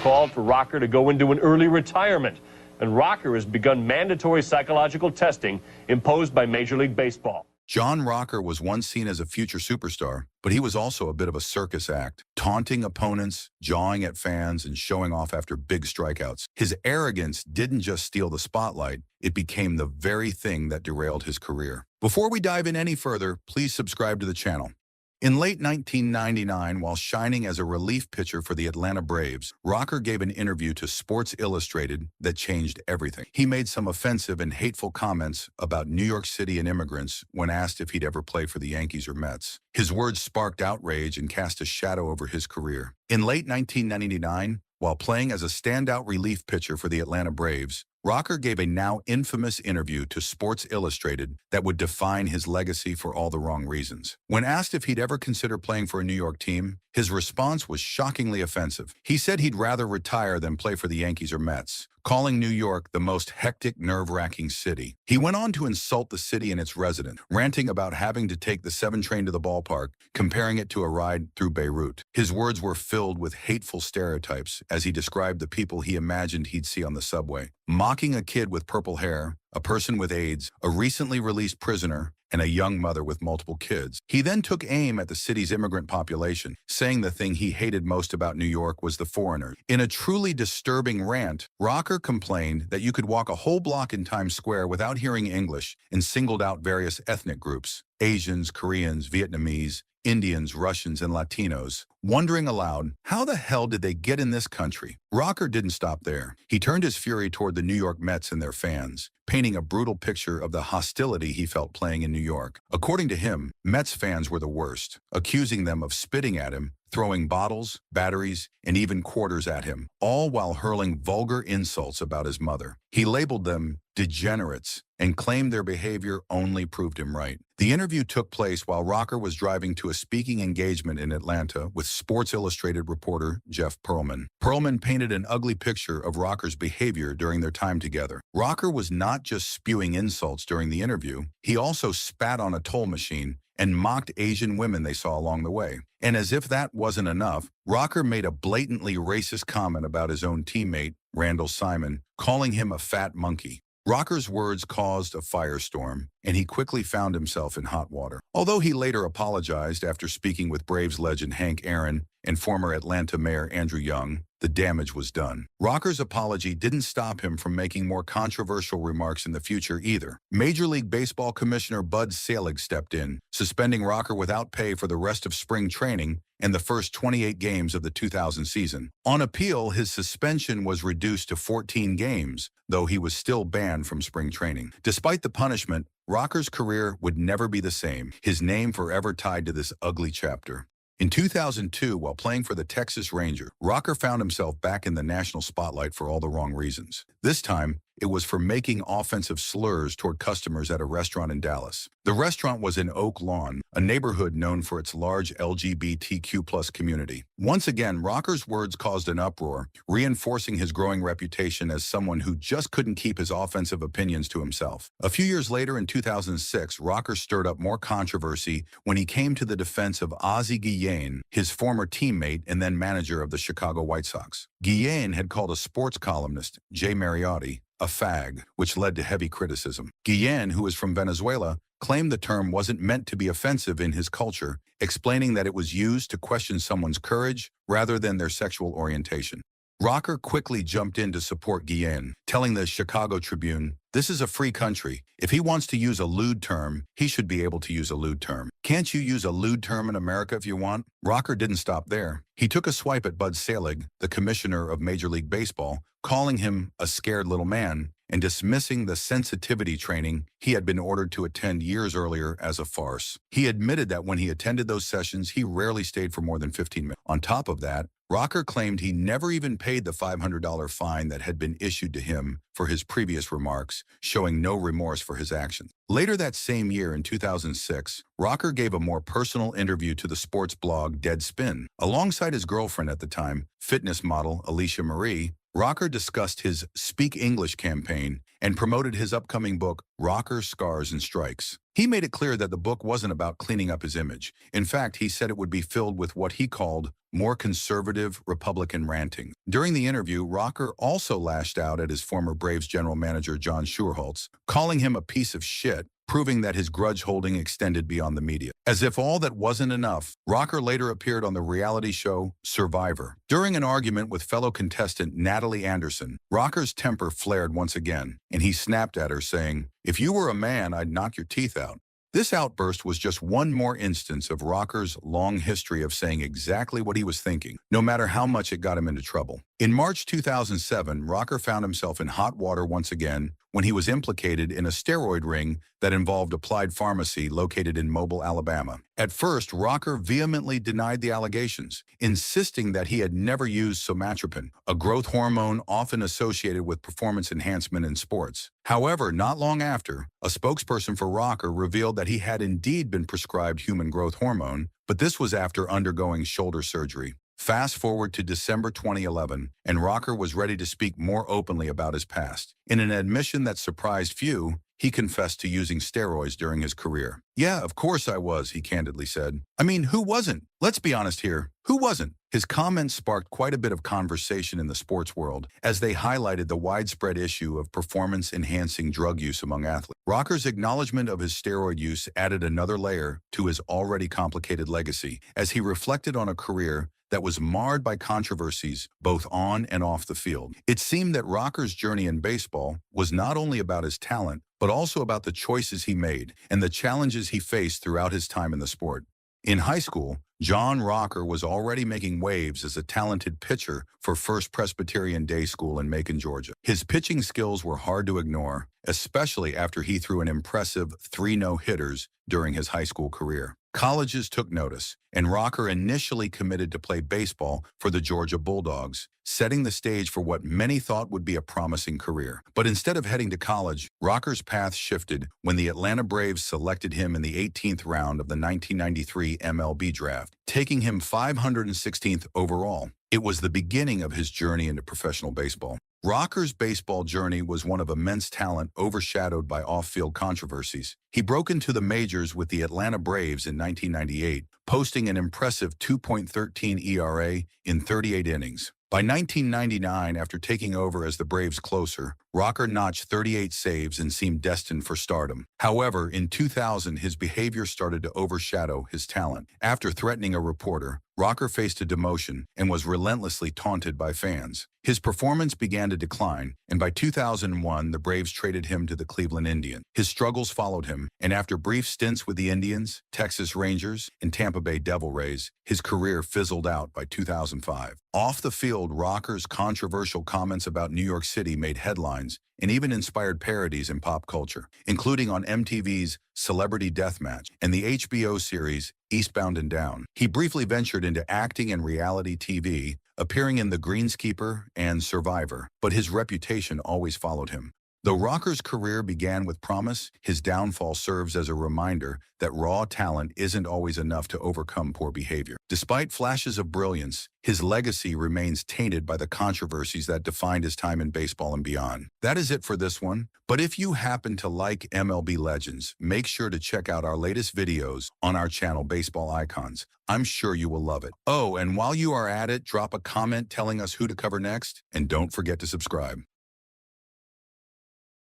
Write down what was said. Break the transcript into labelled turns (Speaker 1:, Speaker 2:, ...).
Speaker 1: called for Rocker to go into an early retirement. And Rocker has begun mandatory psychological testing imposed by Major League Baseball.
Speaker 2: John Rocker was once seen as a future superstar, but he was also a bit of a circus act, taunting opponents, jawing at fans, and showing off after big strikeouts. His arrogance didn't just steal the spotlight, it became the very thing that derailed his career. Before we dive in any further, please subscribe to the channel. In late 1999, while shining as a relief pitcher for the Atlanta Braves, Rocker gave an interview to Sports Illustrated that changed everything. He made some offensive and hateful comments about New York City and immigrants when asked if he'd ever play for the Yankees or Mets. His words sparked outrage and cast a shadow over his career. In late 1999, while playing as a standout relief pitcher for the Atlanta Braves, Rocker gave a now infamous interview to Sports Illustrated that would define his legacy for all the wrong reasons. When asked if he'd ever consider playing for a New York team, his response was shockingly offensive. He said he'd rather retire than play for the Yankees or Mets, calling New York the most hectic, nerve-wracking city. He went on to insult the city and its residents, ranting about having to take the 7 train to the ballpark, comparing it to a ride through Beirut. His words were filled with hateful stereotypes as he described the people he imagined he'd see on the subway, mocking a kid with purple hair, a person with AIDS, a recently released prisoner, and a young mother with multiple kids. He then took aim at the city's immigrant population, saying the thing he hated most about New York was the foreigners. In a truly disturbing rant, Rocker complained that you could walk a whole block in Times Square without hearing English and singled out various ethnic groups: Asians, Koreans, Vietnamese, Indians, Russians, and Latinos, wondering aloud, how the hell did they get in this country? Rocker didn't stop there. He turned his fury toward the New York Mets and their fans, painting a brutal picture of the hostility he felt playing in New York. According to him, Mets fans were the worst, accusing them of spitting at him, throwing bottles, batteries, and even quarters at him, all while hurling vulgar insults about his mother. He labeled them degenerates and claimed their behavior only proved him right. The interview took place while Rocker was driving to a speaking engagement in Atlanta with Sports Illustrated reporter Jeff Pearlman. Pearlman painted an ugly picture of Rocker's behavior during their time together. Rocker was not just spewing insults during the interview, he also spat on a toll machine and mocked Asian women they saw along the way. And as if that wasn't enough, Rocker made a blatantly racist comment about his own teammate, Randall Simon, calling him a fat monkey. Rocker's words caused a firestorm, and he quickly found himself in hot water. Although he later apologized after speaking with Braves legend Hank Aaron and former Atlanta Mayor Andrew Young, the damage was done. Rocker's apology didn't stop him from making more controversial remarks in the future either. Major League Baseball Commissioner Bud Selig stepped in, suspending Rocker without pay for the rest of spring training and the first 28 games of the 2000 season. On appeal, his suspension was reduced to 14 games, though he was still banned from spring training. Despite the punishment, Rocker's career would never be the same, his name forever tied to this ugly chapter. In 2002, while playing for the Texas Rangers, Rocker found himself back in the national spotlight for all the wrong reasons. This time, it was for making offensive slurs toward customers at a restaurant in Dallas. The restaurant was in Oak Lawn, a neighborhood known for its large LGBTQ+ community. Once again, Rocker's words caused an uproar, reinforcing his growing reputation as someone who just couldn't keep his offensive opinions to himself. A few years later, in 2006, Rocker stirred up more controversy when he came to the defense of Ozzie Guillen, his former teammate and then manager of the Chicago White Sox. Guillen had called a sports columnist, Jay Mariotti, a fag, which led to heavy criticism. Guillen, who is from Venezuela, claimed the term wasn't meant to be offensive in his culture, explaining that it was used to question someone's courage rather than their sexual orientation. Rocker quickly jumped in to support Guillen, telling the Chicago Tribune, "This is a free country. If he wants to use a lewd term, he should be able to use a lewd term. Can't you use a lewd term in America if you want?" Rocker didn't stop there. He took a swipe at Bud Selig, the commissioner of Major League Baseball, calling him a scared little man and dismissing the sensitivity training he had been ordered to attend years earlier as a farce. He admitted that when he attended those sessions, he rarely stayed for more than 15 minutes. On top of that, Rocker claimed he never even paid the $500 fine that had been issued to him for his previous remarks, showing no remorse for his actions. Later that same year, in 2006, Rocker gave a more personal interview to the sports blog Deadspin. Alongside his girlfriend at the time, fitness model Alicia Marie, Rocker discussed his Speak English campaign and promoted his upcoming book, Rocker, Scars, and Strikes. He made it clear that the book wasn't about cleaning up his image. In fact, he said it would be filled with what he called more conservative Republican ranting. During the interview, Rocker also lashed out at his former Braves general manager John Schuerholz, calling him a piece of shit, proving that his grudge-holding extended beyond the media. As if all that wasn't enough, Rocker later appeared on the reality show Survivor. During an argument with fellow contestant Natalie Anderson, Rocker's temper flared once again, and he snapped at her, saying, "If you were a man, I'd knock your teeth out." This outburst was just one more instance of Rocker's long history of saying exactly what he was thinking, no matter how much it got him into trouble. In March 2007, Rocker found himself in hot water once again when he was implicated in a steroid ring that involved Applied Pharmacy located in Mobile, Alabama. At first, Rocker vehemently denied the allegations, insisting that he had never used somatropin, a growth hormone often associated with performance enhancement in sports. However, not long after, a spokesperson for Rocker revealed that he had indeed been prescribed human growth hormone, but this was after undergoing shoulder surgery. Fast forward to December 2011, and Rocker was ready to speak more openly about his past. In an admission that surprised few, he confessed to using steroids during his career. "Yeah, of course I was," he candidly said. "I mean, who wasn't? Let's be honest here. Who wasn't?" His comments sparked quite a bit of conversation in the sports world as they highlighted the widespread issue of performance-enhancing drug use among athletes. Rocker's acknowledgement of his steroid use added another layer to his already complicated legacy as he reflected on a career that was marred by controversies both on and off the field. It seemed that Rocker's journey in baseball was not only about his talent, but also about the choices he made and the challenges he faced throughout his time in the sport. In high school, John Rocker was already making waves as a talented pitcher for First Presbyterian Day School in Macon, Georgia. His pitching skills were hard to ignore, especially after he threw an impressive 3 no-hitters during his high school career. Colleges took notice, and Rocker initially committed to play baseball for the Georgia Bulldogs, setting the stage for what many thought would be a promising career. But instead of heading to college, Rocker's path shifted when the Atlanta Braves selected him in the 18th round of the 1993 MLB draft, taking him 516th overall. It was the beginning of his journey into professional baseball. Rocker's baseball journey was one of immense talent overshadowed by off-field controversies. He broke into the majors with the Atlanta Braves in 1998, posting an impressive 2.13 ERA in 38 innings. By 1999, after taking over as the Braves' closer, Rocker notched 38 saves and seemed destined for stardom. However, in 2000, his behavior started to overshadow his talent. After threatening a reporter, Rocker faced a demotion and was relentlessly taunted by fans. His performance began to decline, and by 2001, the Braves traded him to the Cleveland Indians. His struggles followed him, and after brief stints with the Indians, Texas Rangers, and Tampa Bay Devil Rays, his career fizzled out by 2005. Off the field, Rocker's controversial comments about New York City made headlines and even inspired parodies in pop culture, including on MTV's Celebrity Deathmatch and the HBO series Eastbound and Down. He briefly ventured into acting and reality TV, appearing in The Greenskeeper and Survivor, but his reputation always followed him. Though Rocker's career began with promise, his downfall serves as a reminder that raw talent isn't always enough to overcome poor behavior. Despite flashes of brilliance, his legacy remains tainted by the controversies that defined his time in baseball and beyond. That is it for this one. But if you happen to like MLB Legends, make sure to check out our latest videos on our channel, Baseball Icons. I'm sure you will love it. Oh, and while you are at it, drop a comment telling us who to cover next, and don't forget to subscribe.